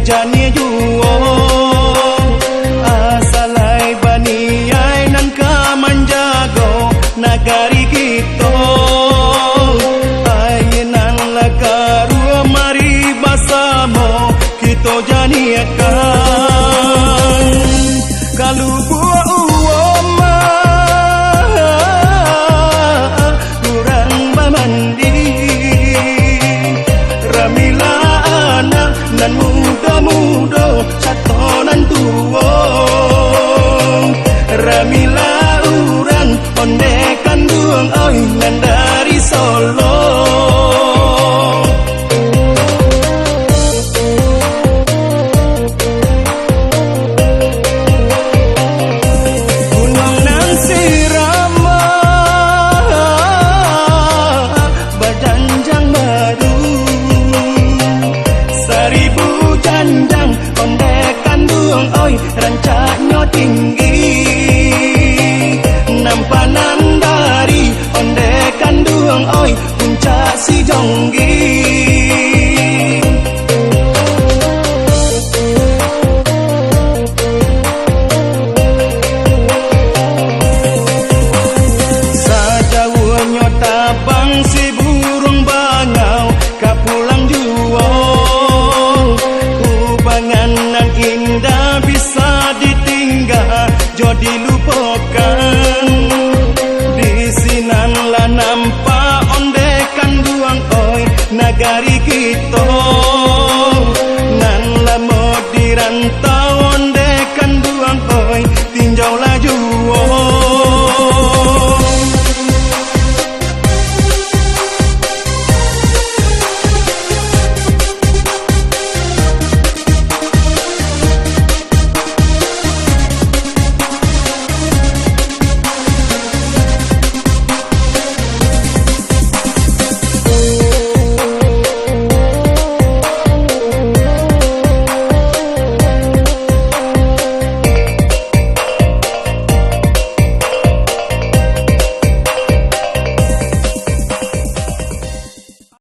Jani juo asalai baniai nan ka menjago nagari kita ainan lagaru mari basamo kita janiakan kalau buat uoma kurang bamandi ramila anak nan muda satonan tuo ramila uran ondekan duang oi nan dari Solo gunung nan sirama bajanjang baru seribu janjang ondekan duang oi rancaknya tinggi nampanan dari ondekan duang oi puncak si jonggi sajauhnya tabang si burung bangau kapulang juo kubanganan indah bisa ditinggal jadi lupakan di sinan lah nampak ondekan duang oi nagari kita nan lah mau dirantau